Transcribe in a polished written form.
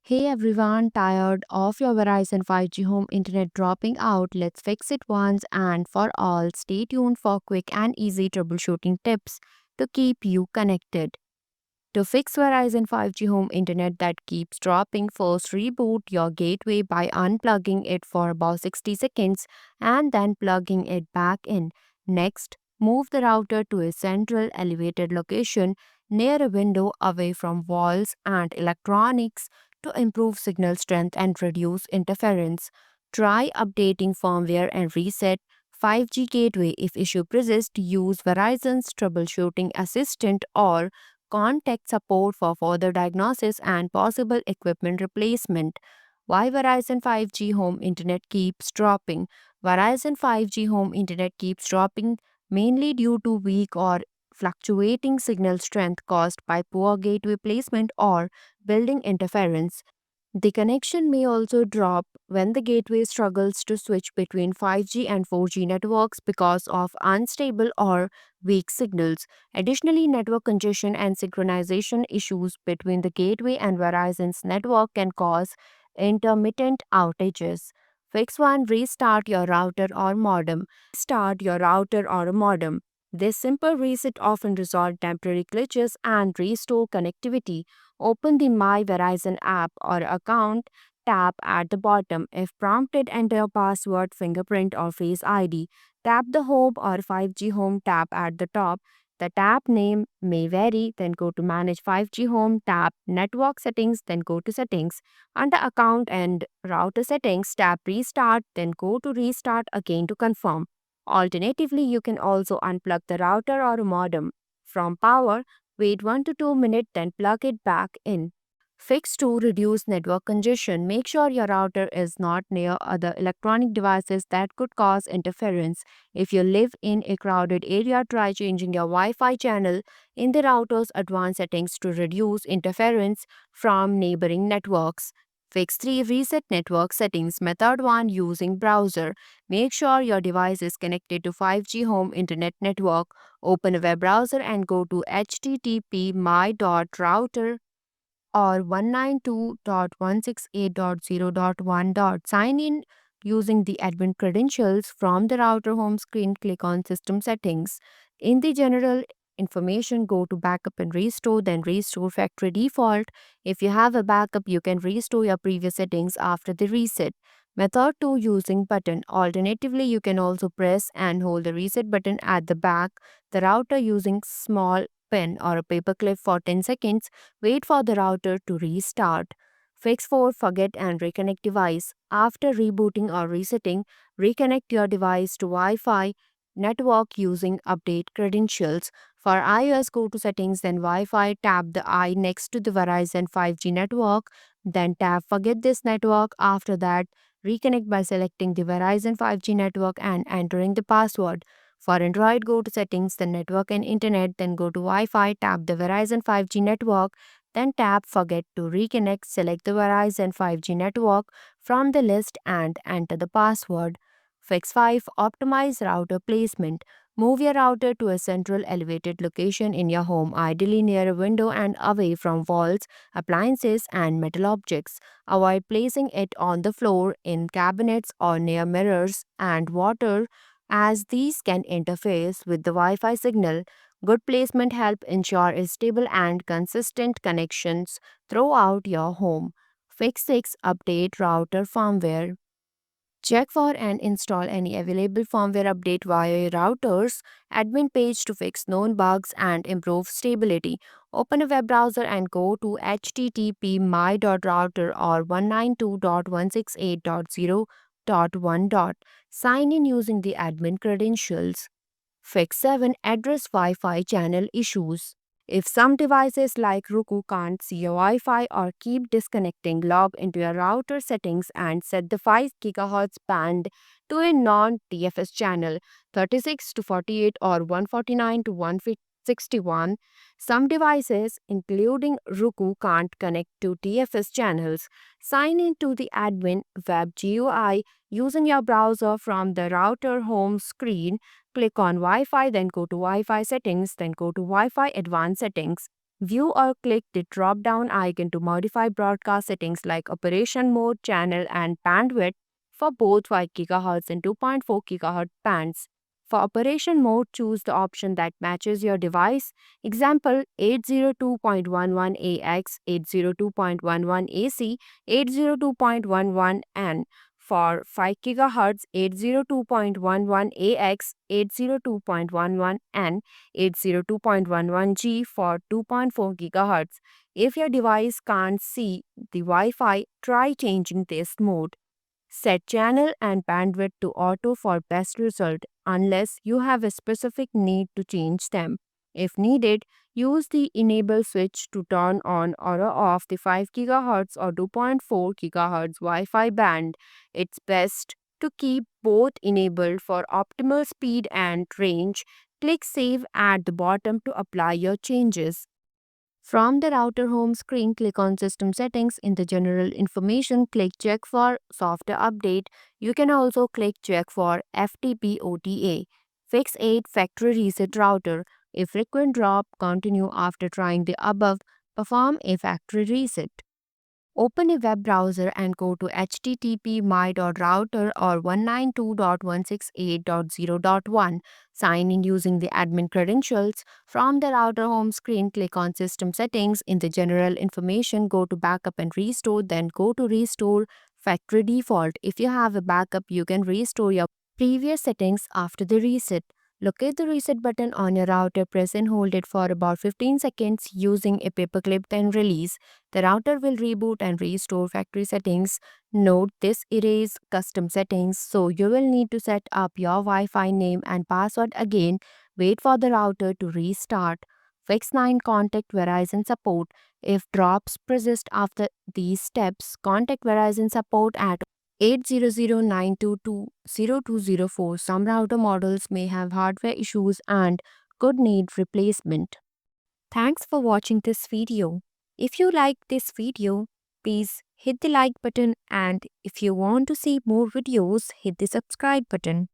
Hey everyone, tired of your Verizon 5G home internet dropping out? Let's fix it once and for all. Stay tuned for quick and easy troubleshooting tips to keep you connected. To fix Verizon 5G home internet that keeps dropping, first reboot your gateway by unplugging it for about 60 seconds and then plugging it back in. Next, move the router to a central elevated location near a window away from walls and electronics to improve signal strength and reduce interference. Try updating firmware and reset 5G gateway if issue persists. Use Verizon's troubleshooting assistant or contact support for further diagnosis and possible equipment replacement. Why Verizon 5G home internet keeps dropping? Verizon 5G home internet keeps dropping mainly due to weak or fluctuating signal strength caused by poor gateway placement or building interference. The connection may also drop when the gateway struggles to switch between 5G and 4G networks because of unstable or weak signals. Additionally, network congestion and synchronization issues between the gateway and Verizon's network can cause intermittent outages. Fix 1. Restart your router or modem. Start your router or modem. This simple reset often resolves temporary glitches and restore connectivity. Open the My Verizon app or account tab at the bottom. If prompted, enter your password, fingerprint, or Face ID. Tap the Home or 5G Home tab at the top. The tab name may vary, then go to Manage 5G Home, tap Network Settings, then go to Settings. Under Account and Router Settings, tap Restart, then go to Restart again to confirm. Alternatively, you can also unplug the router or modem from power. Wait 1 to 2 minutes, then plug it back in. Fix to reduce network congestion. Make sure your router is not near other electronic devices that could cause interference. If you live in a crowded area, try changing your Wi Fi channel in the router's advanced settings to reduce interference from neighboring networks. Fix 3. Reset network settings. Method 1. Using browser. Make sure your device is connected to 5G home internet network. Open a web browser and go to http my.router or 192.168.0.1. Sign in using the admin credentials from the router home screen. Click on System Settings. In the general information, go to Backup and Restore, then Restore Factory Default. If you have a backup, you can restore your previous settings after the reset. Method 2. Using button. Alternatively, you can also press and hold the reset button at the back the router using small pen or a paper clip for 10 seconds. Wait for the router to restart. Fix 4. Forget and reconnect device. After rebooting or resetting, reconnect your device to Wi Fi network using update credentials. For iOS, go to Settings, then Wi Fi, tap the I next to the Verizon 5G network, then tap Forget this network. After that, reconnect by selecting the Verizon 5G network and entering the password. For Android, go to Settings, then Network and Internet, then go to Wi Fi, tap the Verizon 5G network, then tap Forget to reconnect, select the Verizon 5G network from the list and enter the password. Fix 5. Optimize router placement. Move your router to a central elevated location in your home, ideally near a window and away from walls, appliances, and metal objects. Avoid placing it on the floor, in cabinets, or near mirrors and water as these can interfere with the Wi-Fi signal. Good placement help ensure a stable and consistent connections throughout your home. Fix 6. Update router firmware. Check for and install any available firmware update via your router's admin page to fix known bugs and improve stability. Open a web browser and go to http my.router or 192.168.0.1. Sign in using the admin credentials. Fix 7. Address Wi Fi channel issues. If some devices like Roku can't see your Wi Fi or keep disconnecting, log into your router settings and set the 5 GHz band to a non TFS channel 36 to 48 or 149 to 161. Some devices, including Roku, can't connect to TFS channels. Sign in to the admin web GUI using your browser from the router home screen. Click on Wi Fi, then go to Wi Fi settings, then go to Wi Fi advanced settings. View or click the drop down icon to modify broadcast settings like operation mode, channel, and bandwidth for both 5 GHz and 2.4 GHz bands. For operation mode, choose the option that matches your device. Example 802.11ax, 802.11ac, 802.11n. For 5 GHz, 802.11ax, 802.11n, 802.11g for 2.4 GHz. If your device can't see the Wi Fi, try changing this mode. Set channel and bandwidth to auto for best result unless you have a specific need to change them. If needed, use the enable switch to turn on or off the 5 GHz or 2.4 GHz Wi Fi band. It's best to keep both enabled for optimal speed and range. Click Save at the bottom to apply your changes. From the router home screen, click on System Settings. In the General Information, click Check for Software Update. You can also click Check for FTP OTA. Fix 8 Factory Reset Router. If frequent drop, continue after trying the above. Perform a factory reset. Open a web browser and go to http my.router or 192.168.0.1. Sign in using the admin credentials. From the router home screen, click on System Settings. In the General Information, go to Backup and Restore, then go to Restore Factory Default. If you have a backup, you can restore your previous settings after the reset. Locate the reset button on your router, press and hold it for about 15 seconds using a paperclip, then release. The router will reboot and restore factory settings. Note this erase custom settings, so you will need to set up your Wi-Fi name and password again. Wait for the router to restart. Fix 9 Contact Verizon support. If drops persist after these steps, contact Verizon support at 800-922-0204. Some router models may have hardware issues and could need replacement. Thanks for watching this video. If you like this video, please hit the like button, and if you want to see more videos, hit the subscribe button.